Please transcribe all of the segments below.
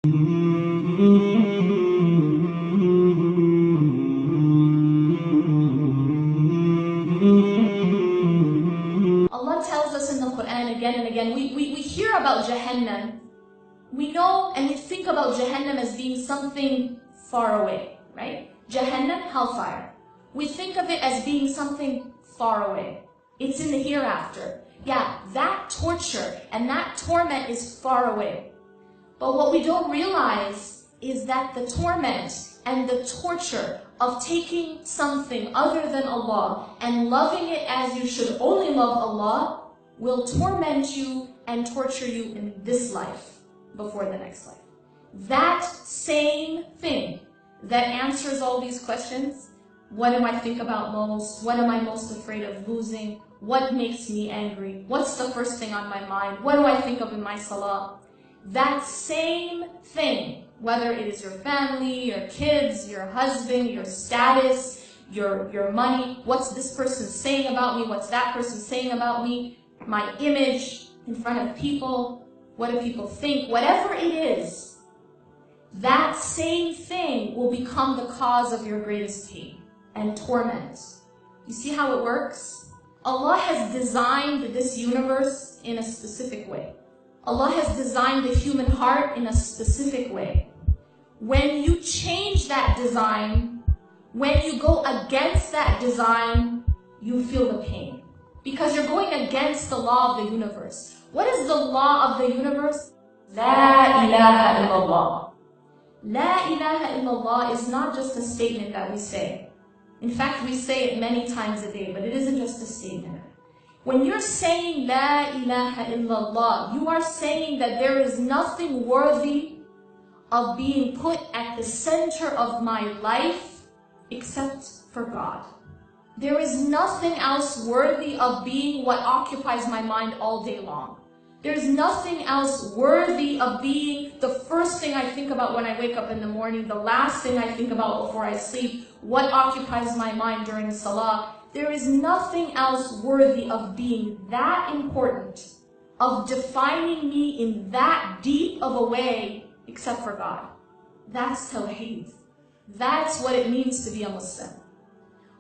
Allah tells us in the Quran again and again, we hear about Jahannam. We know and we think about Jahannam as being something far away, right? Jahannam, hellfire. We think of it as being something far away. It's in the hereafter. Yeah, that torture and that torment is far away. But what we don't realize is that the torment and the torture of taking something other than Allah and loving it as you should only love Allah will torment you and torture you in this life before the next life. That same thing that answers all these questions, what do I think about most? What am I most afraid of losing? What makes me angry? What's the first thing on my mind? What do I think of in my salah? That same thing, whether it is your family, your kids, your husband, your status, your money, what's this person saying about me, what's that person saying about me, my image in front of people, what do people think, whatever it is, that same thing will become the cause of your greatest pain and torment. You see how it works? Allah has designed this universe in a specific way. Allah has designed the human heart in a specific way. When you change that design, when you go against that design, you feel the pain. Because you're going against the law of the universe. What is the law of the universe? La ilaha illallah. La ilaha illallah is not just a statement that we say. In fact, we say it many times a day, but it isn't just a statement. When you're saying La ilaha illallah, you are saying that there is nothing worthy of being put at the center of my life except for God. There is nothing else worthy of being what occupies my mind all day long. There's nothing else worthy of being the first thing I think about when I wake up in the morning, the last thing I think about before I sleep, what occupies my mind during salah. There is nothing else worthy of being that important, of defining me in that deep of a way, except for God. That's Tawheed. That's what it means to be a Muslim.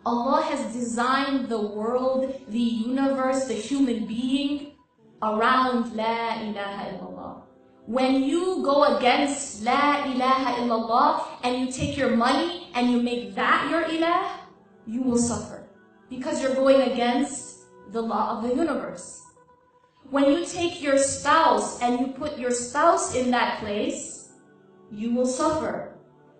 Allah has designed the world, the universe, the human being around La ilaha illallah. When you go against La ilaha illallah and you take your money and you make that your ilah, you will suffer. Because you're going against the law of the universe. When you take your spouse and you put your spouse in that place, you will suffer.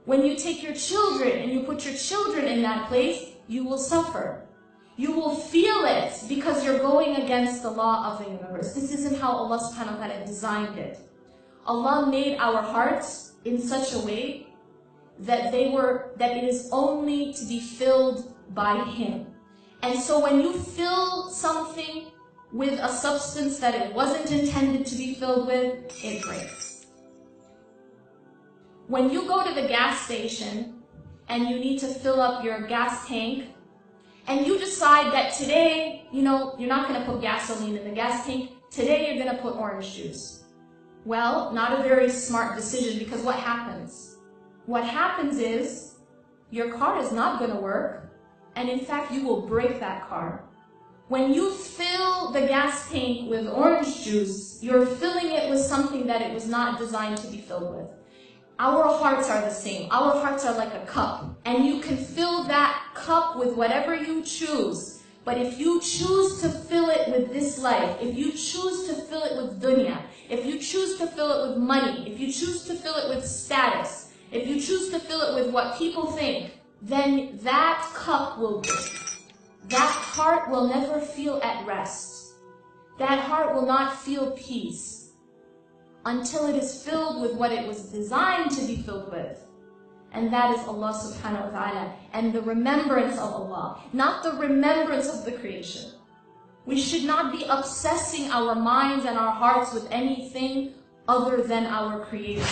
When you take your children and you put your children in that place, you will suffer. You will feel it because you're going against the law of the universe. This isn't how Allah subhanahu wa ta'ala designed it. Allah made our hearts in such a way that it is only to be filled by Him. And so when you fill something with a substance that it wasn't intended to be filled with, it breaks. When you go to the gas station and you need to fill up your gas tank, and you decide that today, you're not going to put gasoline in the gas tank, today you're going to put orange juice. Well, not a very smart decision, because what happens? What happens is your car is not going to work. And in fact, you will break that car. When you fill the gas tank with orange juice, you're filling it with something that it was not designed to be filled with. Our hearts are the same. Our hearts are like a cup. And you can fill that cup with whatever you choose. But if you choose to fill it with this life, if you choose to fill it with dunya, if you choose to fill it with money, if you choose to fill it with status, if you choose to fill it with what people think, then that cup will break. That heart will never feel at rest. That heart will not feel peace until it is filled with what it was designed to be filled with. And that is Allah subhanahu wa ta'ala and the remembrance of Allah, not the remembrance of the creation. We should not be obsessing our minds and our hearts with anything other than our Creator.